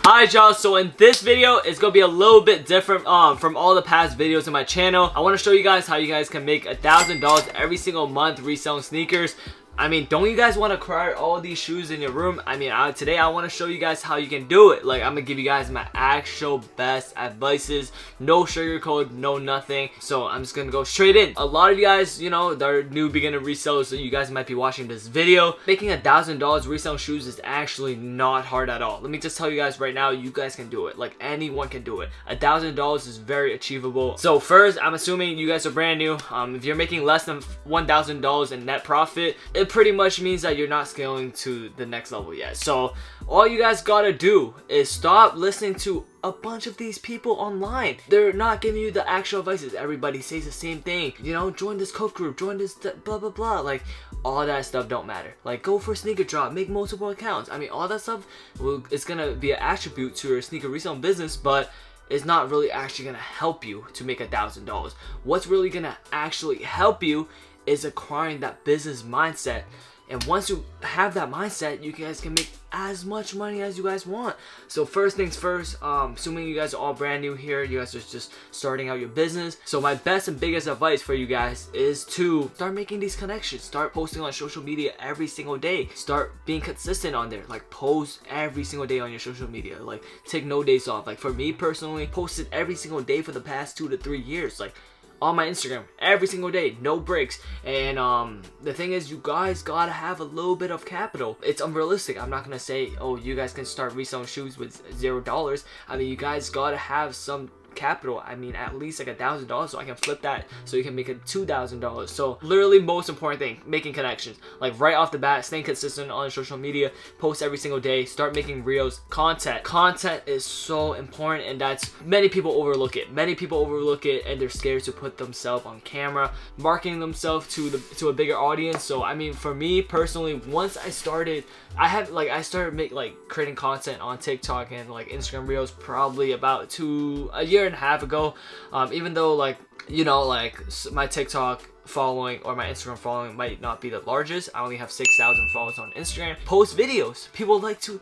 Alright y'all, so in this video, it's gonna be a little bit different from all the past videos on my channel. I want to show you guys how you guys can make $1,000 every single month reselling sneakers. I mean, don't you guys want to acquire all these shoes in your room? I mean, today I want to show you guys how you can do it. Like, I'm going to give you guys my actual best advices. No sugarcoat, no nothing. So, I'm just going to go straight in. A lot of you guys, you know, they're new beginner resellers, so you guys might be watching this video. Making $1,000 reselling shoes is actually not hard at all. Let me just tell you guys right now, you guys can do it. Like, anyone can do it. $1,000 is very achievable. So, first, I'm assuming you guys are brand new. If you're making less than $1,000 in net profit, it pretty much means that you're not scaling to the next level yet. So all you guys gotta do is stop listening to a bunch of these people online. They're not giving you the actual advices. Everybody says the same thing, you know, join this code group, join this blah blah blah. Like, all that stuff don't matter. Like, go for a sneaker drop, make multiple accounts. I mean, all that stuff it's gonna be an attribute to your sneaker reselling business, but it's not really actually gonna help you to make $1,000. What's really gonna actually help you is acquiring that business mindset. And once you have that mindset, you guys can make as much money as you guys want. So first things first, assuming you guys are all brand new here, you guys are just starting out your business. So my best and biggest advice for you guys is to start making these connections. Start posting on social media every single day. Start being consistent on there. Like, post every single day on your social media. Like, take no days off. Like, for me personally, posted every single day for the past 2 to 3 years. Like, on my Instagram every single day, no breaks. And the thing is, you guys gotta have a little bit of capital. It's unrealistic. I'm not gonna say, oh, you guys can start reselling shoes with $0. I mean, you guys gotta have some capital. I mean, at least like $1,000, so I can flip that so you can make it $2,000. So literally, most important thing, making connections. Like, right off the bat, staying consistent on social media, post every single day, start making reels. Content is so important, and that's, many people overlook it. Many people overlook it, and they're scared to put themselves on camera, marketing themselves to a bigger audience. So I mean, for me personally, once I started, I started creating content on TikTok and like Instagram reels probably about a year and a half ago. Even though, like, you know, like, my TikTok following or my Instagram following might not be the largest. I only have 6,000 followers on Instagram. Post videos. People like to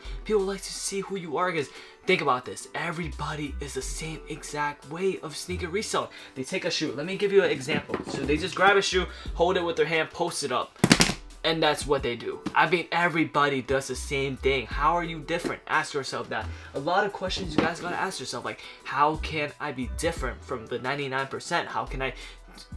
see who you are, because think about this. Everybody is the same exact way of sneaker reselling. They take a shoe. Let me give you an example. So they just grab a shoe, hold it with their hand, post it up. And that's what they do. I mean, everybody does the same thing. How are you different? Ask yourself that. A lot of questions you guys gotta ask yourself, like, how can I be different from the 99%? How can I,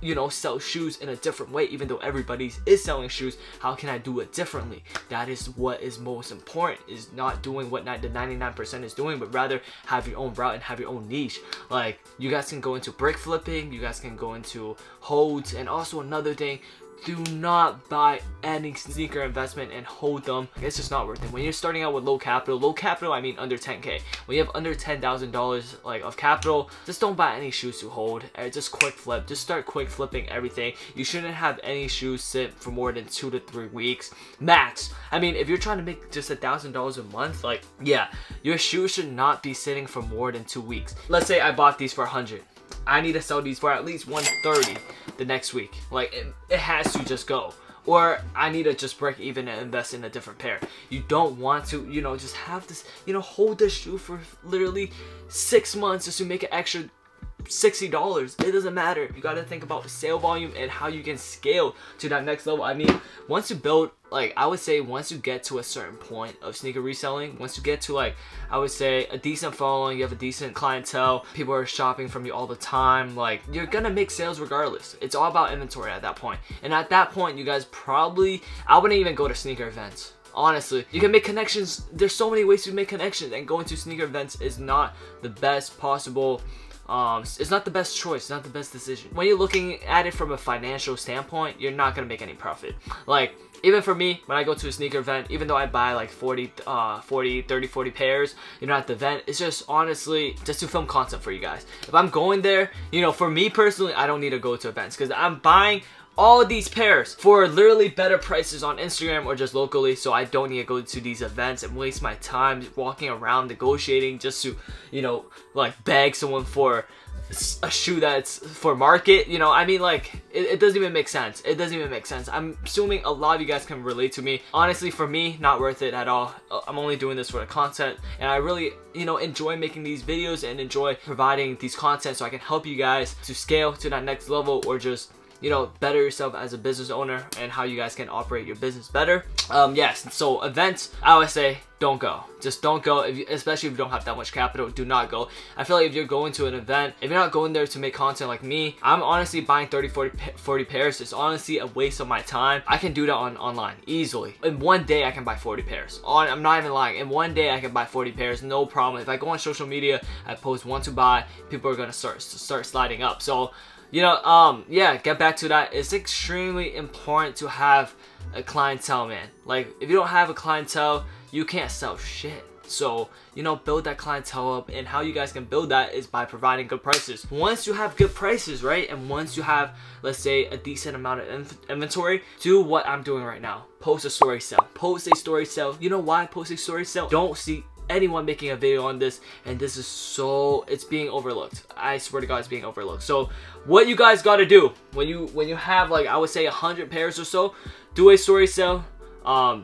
you know, sell shoes in a different way? Even though everybody is selling shoes, how can I do it differently? That is what is most important, is not doing what the 99% is doing, but rather have your own route and have your own niche. Like, you guys can go into brick flipping, you guys can go into holds, and also another thing, do not buy any sneaker investment and hold them. It's just not worth it. When you're starting out with low capital I mean under 10K. When you have under $10,000 like of capital, just don't buy any shoes to hold. Just quick flip. Just start quick flipping everything. You shouldn't have any shoes sit for more than 2 to 3 weeks max. I mean, if you're trying to make just $1,000 a month, like, yeah, your shoes should not be sitting for more than 2 weeks. Let's say I bought these for 100. I need to sell these for at least 130 the next week. Like, it has to just go. Or I need to just break even and invest in a different pair. You don't want to, you know, just have this, you know, hold this shoe for literally 6 months just to make an extra $60. It doesn't matter. You gotta think about the sale volume and how you can scale to that next level. I mean, once you build, like, I would say once you get to a certain point of sneaker reselling, once you get to, like, I would say a decent following, you have a decent clientele, people are shopping from you all the time, like, you're gonna make sales regardless. It's all about inventory at that point. And at that point, you guys probably, I wouldn't even go to sneaker events. Honestly, you can make connections. There's so many ways to make connections, and going to sneaker events is not the best possible, it's not the best choice, it's not the best decision. When you're looking at it from a financial standpoint, you're not gonna make any profit. Like, even for me, when I go to a sneaker event, even though I buy like 30, 40 pairs, you know, at the event, it's just honestly just to film content for you guys. If I'm going there, you know, for me personally, I don't need to go to events, because I'm buying all of these pairs for literally better prices on Instagram or just locally, so I don't need to go to these events and waste my time walking around negotiating just to, you know, like beg someone for a shoe that's for market. You know, I mean, like it doesn't even make sense. It doesn't even make sense. I'm assuming a lot of you guys can relate to me. Honestly, for me, not worth it at all. I'm only doing this for the content, and I really, you know, enjoy making these videos and enjoy providing these content so I can help you guys to scale to that next level, or just, you know, better yourself as a business owner and how you guys can operate your business better. Yes, so events, I always say don't go. Just don't go, especially if you don't have that much capital. Do not go. I feel like if you're going to an event, if you're not going there to make content like me, I'm honestly buying 30, 40 pairs. It's honestly a waste of my time. I can do that online easily. In one day, I can buy 40 pairs. I'm not even lying. In one day, I can buy 40 pairs, no problem. If I go on social media, I post want to buy, people are gonna start sliding up. So, you know, yeah, get back to that. It's extremely important to have a clientele, man. Like, if you don't have a clientele, you can't sell shit. So, you know, build that clientele up, and how you guys can build that is by providing good prices. Once you have good prices, right, and once you have, let's say, a decent amount of inventory, do what I'm doing right now. Post a story sale. Post a story sale. You know why post a story sale? Don't see anyone making a video on this, and this is so, it's being overlooked. I swear to God, it's being overlooked. So what you guys got to do when you have, like, I would say 100 pairs or so, do a story sale.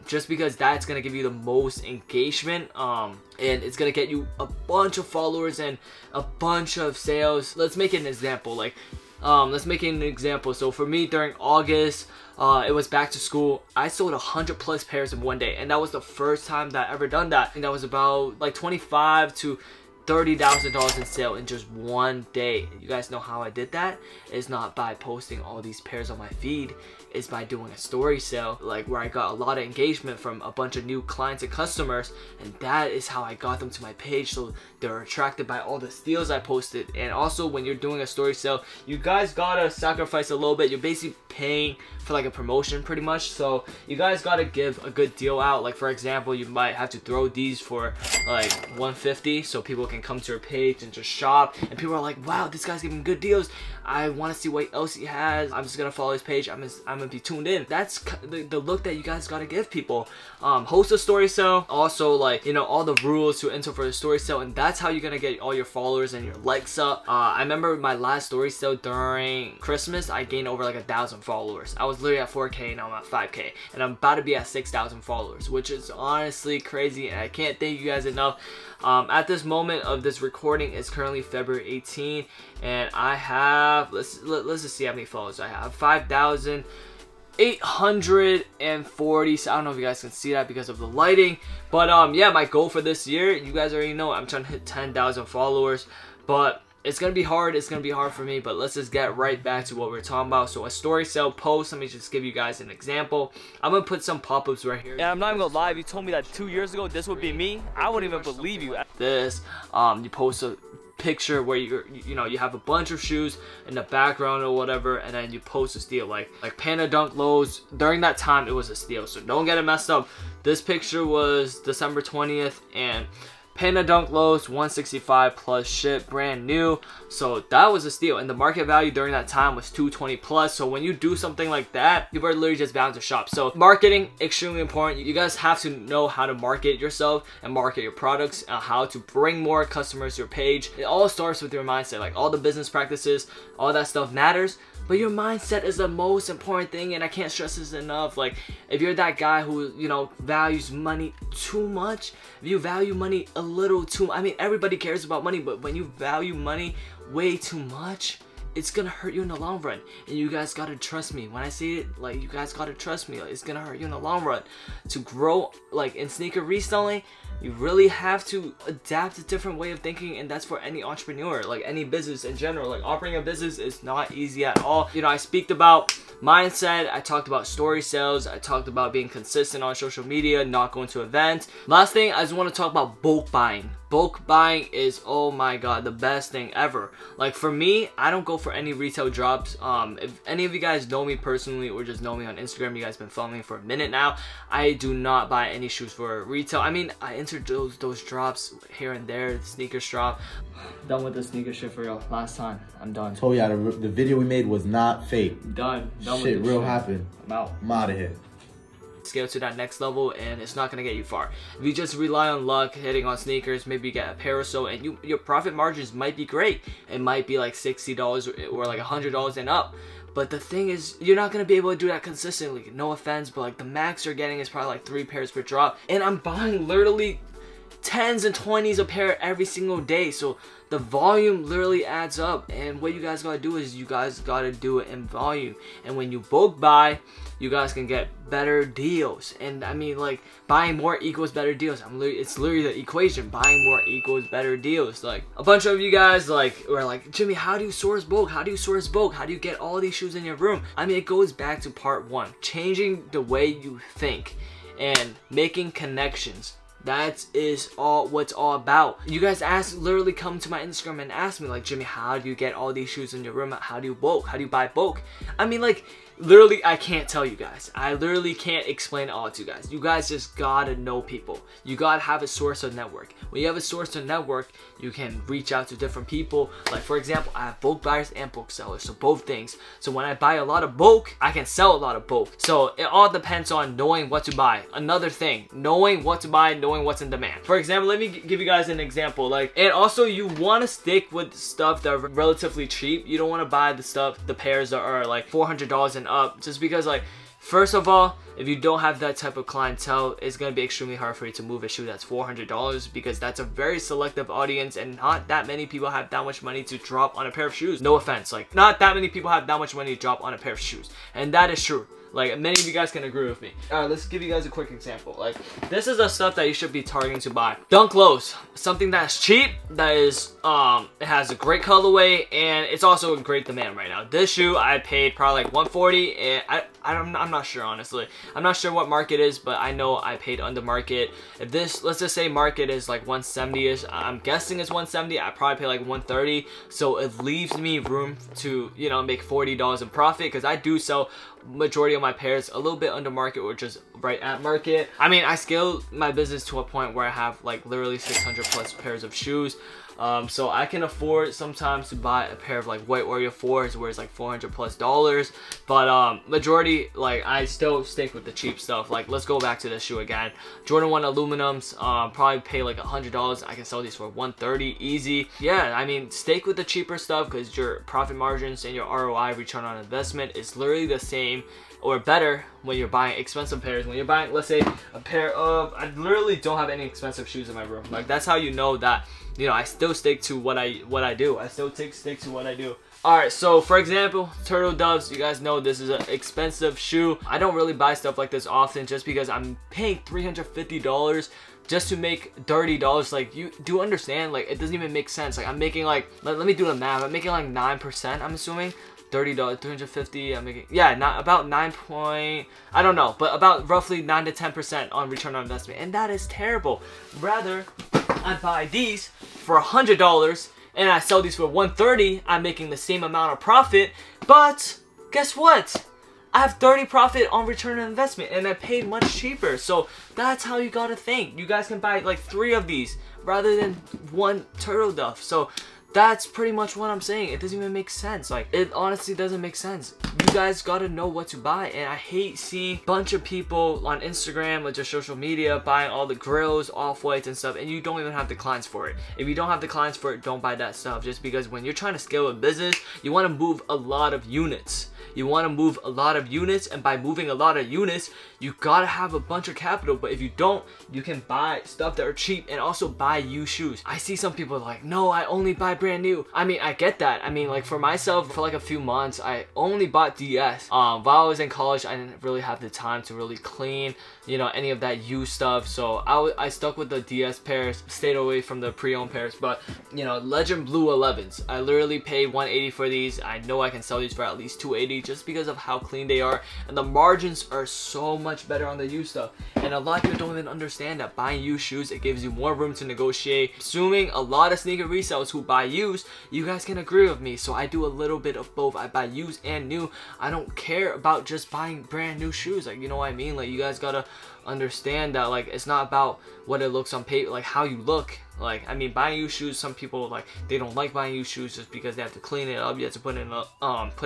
Just because that's gonna give you the most engagement, and it's gonna get you a bunch of followers and a bunch of sales. Let's make an example. Like, let's make an example. So for me, during August, it was back to school. I sold 100+ pairs in one day, and that was the first time that I ever done that. And that was about like $25,000 to $30,000 in sale in just one day. You guys know how I did that? It's not by posting all these pairs on my feed. It's by doing a story sale, like where I got a lot of engagement from a bunch of new clients and customers, and that is how I got them to my page, so they're attracted by all the steals I posted. And also, when you're doing a story sale, you guys gotta sacrifice a little bit. You're basically paying for like a promotion pretty much, so you guys gotta give a good deal out. Like, for example, you might have to throw these for like $150 so people can come to your page and just shop, and people are like, wow, this guy's giving good deals, I want to see what else he has, I'm just gonna follow his page, I'm gonna be tuned in. That's the look that you guys gotta give people. Host a story sale, also, like, you know, all the rules to enter for the story sale, and that's how you're gonna get all your followers and your likes up. I remember my last story sale during Christmas, I gained over like 1,000 followers. I was literally at 4K, now I'm at 5K, and I'm about to be at 6,000 followers, which is honestly crazy, and I can't thank you guys enough. At this moment of this recording, it's currently February 18, and I have, let's just see how many followers I have. 5,840. So I don't know if you guys can see that because of the lighting, but yeah, my goal for this year, you guys already know, I'm trying to hit 10,000 followers, but it's gonna be hard. It's gonna be hard for me, but let's just get right back to what we're talking about. So a story sale post, let me just give you guys an example. I'm gonna put some pop-ups right here. And I'm not even gonna lie, if you told me that 2 years ago this would be me, I wouldn't even believe you. This, you post a picture where you know, you have a bunch of shoes in the background or whatever, and then you post a steal, like Panda Dunk lows. During that time, it was a steal, so don't get it messed up. This picture was December 20th, and Panda Dunk lows 165 plus ship, brand new, so that was a steal, and the market value during that time was 220 plus. So when you do something like that, people are literally just bound to shop. So marketing, extremely important. You guys have to know how to market yourself and market your products, and how to bring more customers to your page. It all starts with your mindset. Like, all the business practices, all that stuff matters, but your mindset is the most important thing, and I can't stress this enough. Like, if you're that guy who, you know, values money too much, if you value money a little too, I mean, everybody cares about money, but when you value money way too much, it's gonna hurt you in the long run. And you guys gotta trust me when I say it. Like, you guys gotta trust me. Like, it's gonna hurt you in the long run. To grow, like, in sneaker reselling, you really have to adapt a different way of thinking, and that's for any entrepreneur, like any business in general. Like, operating a business is not easy at all. You know, I speak about mindset, I talked about story sales, I talked about being consistent on social media, not going to events. Last thing, I just want to talk about bulk buying. Bulk buying is, oh my god, the best thing ever. Like, for me, I don't go for any retail drops. If any of you guys know me personally or just know me on Instagram, you guys been following me for a minute now, I do not buy any shoes for retail. I mean, I enter bunch of those drops here and there. The sneakers drop. Done with the sneaker shit for real. Last time. I'm done. Told y'all the video we made was not fake. Done Shit with this real shit. happened. I'm out. I'm out of here. Scale to that next level, and it's not gonna get you far. If you just rely on luck, hitting on sneakers, maybe you get a pair or so, and your profit margins might be great. It might be like $60 or like $100 and up. But the thing is, you're not gonna be able to do that consistently. No offense, but like the max you're getting is probably like 3 pairs per drop, and I'm buying literally 10s and 20s a pair every single day. So the volume literally adds up, and what you guys gotta do is you guys gotta do it in volume. And when you bulk buy, you guys can get better deals. And I mean, like, buying more equals better deals. It's literally the equation. Buying more equals better deals. Like, a bunch of you guys like were like, Jimmy, how do you source bulk? How do you source bulk? How do you get all these shoes in your room? I mean, it goes back to part 1, changing the way you think and making connections. That is all what's all about. You guys literally come to my Instagram and ask me like, Jimmy, how do you get all these shoes in your room? How do you bulk? How do you buy bulk? I mean, like, literally, I can't tell you guys. I literally can't explain it all to you guys. You guys just gotta know people. You gotta have a source of network. When you have a source of network, you can reach out to different people. Like, for example, I have bulk buyers and bulk sellers, so both things. So when I buy a lot of bulk, I can sell a lot of bulk. So it all depends on knowing what to buy. Another thing, knowing what to buy, knowing what's in demand. For example, let me give you guys an example. Like, and also you want to stick with stuff that are relatively cheap. You don't want to buy the pairs that are like $400 and up, just because, like, first of all, if you don't have that type of clientele, it's going to be extremely hard for you to move a shoe that's $400, because that's a very selective audience, and not that many people have that much money to drop on a pair of shoes. No offense, like, not that many people have that much money to drop on a pair of shoes, and that is true. Like, many of you guys can agree with me. Alright, let's give you guys a quick example. Like, this is the stuff that you should be targeting to buy. Dunk lows. Something that's cheap, that is, it has a great colorway, and it's also in great demand right now. This shoe, I paid probably like $140, and I'm not sure, honestly. I'm not sure what market is, but I know I paid under market. If this, let's just say market is like 170-ish, I'm guessing it's 170, I probably pay like 130, so it leaves me room to, you know, make $40 in profit, because I do sell majority of my pairs a little bit under market or just right at market. I mean, I scaled my business to a point where I have like literally 600 plus pairs of shoes. So I can afford sometimes to buy a pair of like white Oreo 4s where it's like $400 plus. But majority, like, I still stick with the cheap stuff. Like, let's go back to this shoe again. Jordan 1 aluminums, probably pay like $100. I can sell these for $130 easy. Yeah, I mean, stick with the cheaper stuff, because your profit margins and your ROI, return on investment, is literally the same or better when you're buying expensive pairs. When you're buying, let's say, a pair of, I literally don't have any expensive shoes in my room. Like, that's how you know that, you know, I still stick to what I do. I still stick to what I do. Alright, so for example, Turtle Doves, you guys know this is an expensive shoe. I don't really buy stuff like this often, just because I'm paying $350 just to make $30. Like, you do understand, like, it doesn't even make sense. Like, I'm making like, let me do the math, I'm making like 9%, I'm assuming. $30, 350, I'm making, yeah, not about 9 point, I don't know, but about roughly 9 to 10% on return on investment, and that is terrible. Rather, I buy these for $100 and I sell these for $130. I'm making the same amount of profit, but guess what? I have 30 profit on return on investment, and I paid much cheaper. So that's how you gotta think. You guys can buy like 3 of these rather than 1 Turtle Dove. So that's pretty much what I'm saying. It doesn't even make sense. Like, it honestly doesn't make sense. You guys gotta know what to buy, and I hate seeing a bunch of people on Instagram or just social media buying all the grills, off-whites and stuff, and you don't even have the clients for it. If you don't have the clients for it, don't buy that stuff, just because when you're trying to scale a business, you want to move a lot of units. You want to move a lot of units, and by moving a lot of units, you gotta have a bunch of capital. But if you don't, you can buy stuff that are cheap and also buy used shoes. I see some people like, no, I only buy brand new. I mean, I get that. I mean, like, for myself, for like a few months, I only bought DS. While I was in college, I didn't really have the time to really clean, you know, any of that used stuff. So I stuck with the DS pairs, stayed away from the pre-owned pairs. But, you know, Legend Blue 11s, I literally paid $180 for these. I know I can sell these for at least $280 just because of how clean they are, and the margins are so much better on the used stuff. And a lot of people don't even understand that buying used shoes, it gives you more room to negotiate. Assuming a lot of sneaker resellers who buy used, you guys can agree with me. So I do a little bit of both. I buy used and new. I don't care about just buying brand new shoes. Like, you know what I mean? Like, you guys gotta understand that like it's not about what it looks on paper, like how you look. Like, I mean, buying used shoes, some people like they don't like buying used shoes just because they have to clean it up, you have to put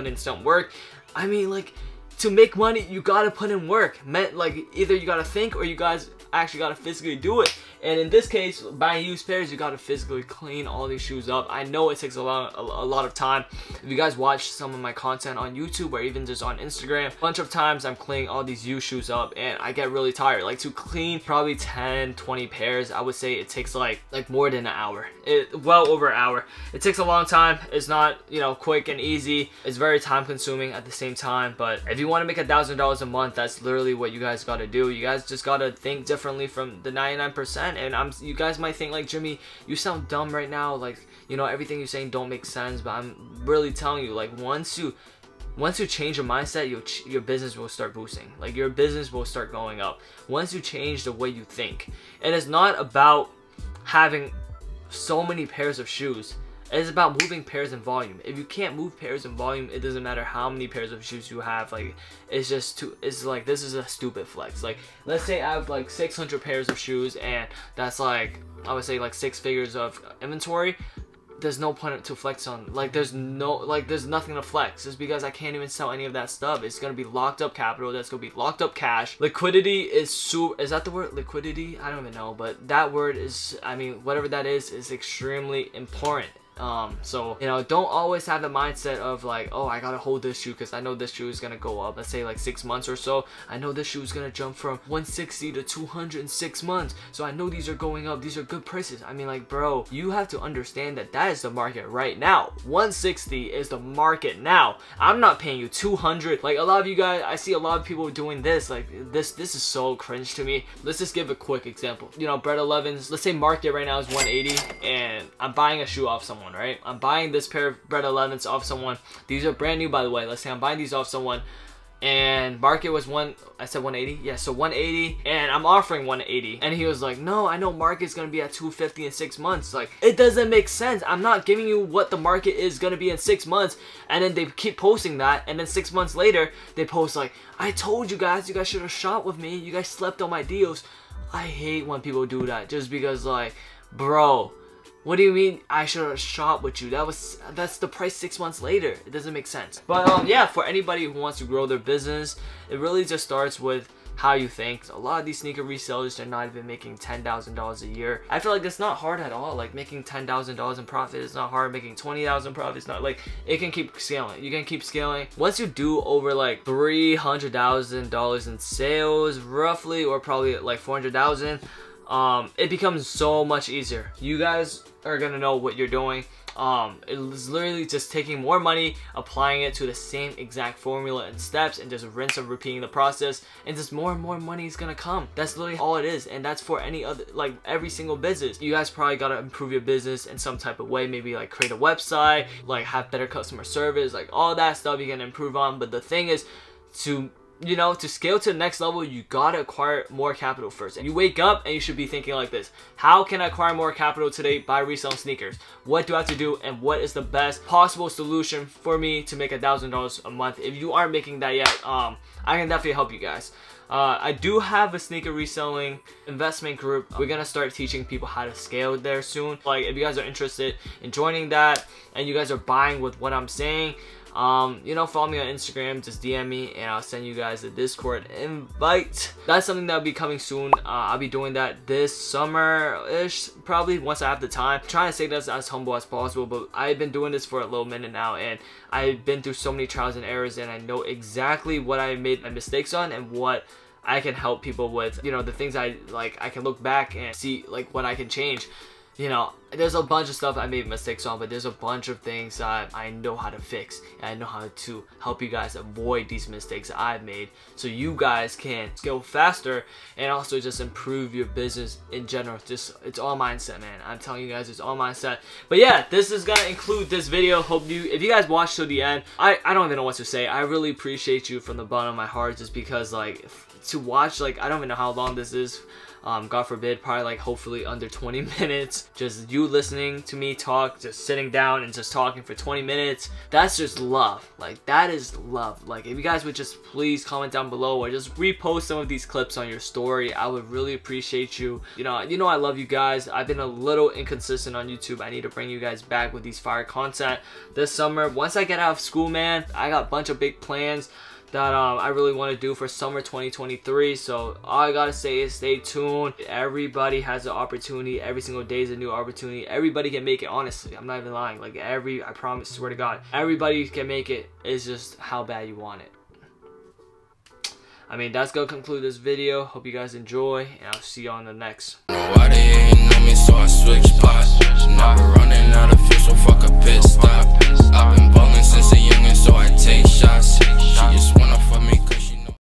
in some work. I mean, like, to make money you gotta put in work. Like, either you gotta think or you guys actually gotta physically do it. And in this case, buying used pairs, you gotta physically clean all these shoes up. I know it takes a lot of time. If you guys watch some of my content on YouTube or even just on Instagram, a bunch of times I'm cleaning all these used shoes up and I get really tired. Like, to clean probably 10-20 pairs, I would say it takes like more than an hour. Well over an hour. It takes a long time. It's not, you know, quick and easy. It's very time consuming at the same time. But if you want to make $1,000 a month, that's literally what you guys gotta do. You guys just gotta think differently from the 99%. And you guys might think like, Jimmy, you sound dumb right now, like, you know, everything you're saying don't make sense, but I'm really telling you, like, once you change your mindset, your business will start boosting. Like, your business will start going up once you change the way you think. And it's not about having so many pairs of shoes. It's about moving pairs in volume. If you can't move pairs in volume, it doesn't matter how many pairs of shoes you have. Like, it's just it's like, this is a stupid flex. Like, let's say I have like 600 pairs of shoes and that's like, I would say like 6 figures of inventory. There's no point to flex on. Like, there's nothing to flex just because I can't even sell any of that stuff. It's gonna be locked up capital. That's gonna be locked up cash. Liquidity is that the word? Liquidity? I don't even know, but that word is, I mean, whatever that is extremely important. So, you know, don't always have the mindset of like, oh, I gotta hold this shoe because I know this shoe is gonna go up. Let's say like 6 months or so. I know this shoe is gonna jump from 160 to 200 in 6 months. So I know these are going up. These are good prices. I mean, like, bro, you have to understand that that is the market right now. 160 is the market now. I'm not paying you 200. Like, a lot of you guys, I see a lot of people doing this. Like, this is so cringe to me. Let's just give a quick example. You know, Bread 11s, let's say market right now is 180 and I'm buying a shoe off someone. Right, I'm buying this pair of Bread 11s off someone. These are brand new, by the way. Let's say I'm buying these off someone and market was I said 180, yeah, so 180, and I'm offering 180, and he was like, no, I know market's gonna be at 250 in 6 months. Like, it doesn't make sense. I'm not giving you what the market is gonna be in 6 months, and then they keep posting that, and then 6 months later they post like, I told you guys should have shopped with me, you guys slept on my deals. I hate when people do that just because, like, bro, what do you mean I should have shopped with you? That's the price 6 months later. It doesn't make sense. But yeah, for anybody who wants to grow their business, it really just starts with how you think. A lot of these sneaker resellers, they're not even making $10,000 a year. I feel like it's not hard at all. Like, making $10,000 in profit is not hard. Making $20,000 profit is not, like, it can keep scaling. You can keep scaling. Once you do over like $300,000 in sales, roughly, or probably like 400,000, it becomes so much easier. You guys are gonna know what you're doing. It's literally just taking more money, applying it to the same exact formula and steps, and just rinse and repeating the process, and just more and more money is gonna come. That's literally all it is, and that's for any other, like, every single business. You guys probably gotta improve your business in some type of way, maybe like create a website, like have better customer service, like all that stuff you can improve on. But the thing is, to scale to the next level, you gotta acquire more capital first. And you wake up and you should be thinking like this: how can I acquire more capital today by reselling sneakers? What do I have to do, and what is the best possible solution for me to make $1,000 a month? If you aren't making that yet, I can definitely help you guys. I do have a sneaker reselling investment group. We're gonna start teaching people how to scale there soon. Like, if you guys are interested in joining that and you guys are buying with what I'm saying, you know, follow me on Instagram, just DM me and I'll send you guys a Discord invite. That's something that'll be coming soon. I'll be doing that this summer-ish, probably, once I have the time. I'm trying to say this as humble as possible, but I've been doing this for a little minute now, and I've been through so many trials and errors, and I know exactly what I made my mistakes on and what I can help people with. You know, the things I can look back and see, like, what I can change. You know, there's a bunch of stuff I made mistakes on, but there's a bunch of things that I know how to fix, and I know how to help you guys avoid these mistakes that I've made, so you guys can scale faster and also just improve your business in general. Just, it's all mindset, man. I'm telling you guys, it's all mindset. But yeah, this is gonna include this video. Hope if you guys watched till the end, I don't even know what to say. I really appreciate you from the bottom of my heart, just because, like, to watch, like, I don't even know how long this is. God forbid, probably like hopefully under 20 minutes. Just you listening to me talk, just sitting down and just talking for 20 minutes. That's just love. Like, that is love. Like, if you guys would just please comment down below or just repost some of these clips on your story, I would really appreciate you. You know I love you guys. I've been a little inconsistent on YouTube. I need to bring you guys back with these fire content this summer. Once I get out of school, man, I got a bunch of big plans that I really want to do for summer 2023. So all I gotta say is stay tuned. Everybody has an opportunity. Every single day is a new opportunity. Everybody can make it, honestly. I'm not even lying. Like, I promise, swear to God, everybody can make it. It's just how bad you want it. I mean, that's gonna conclude this video. Hope you guys enjoy, and I'll see you on the next.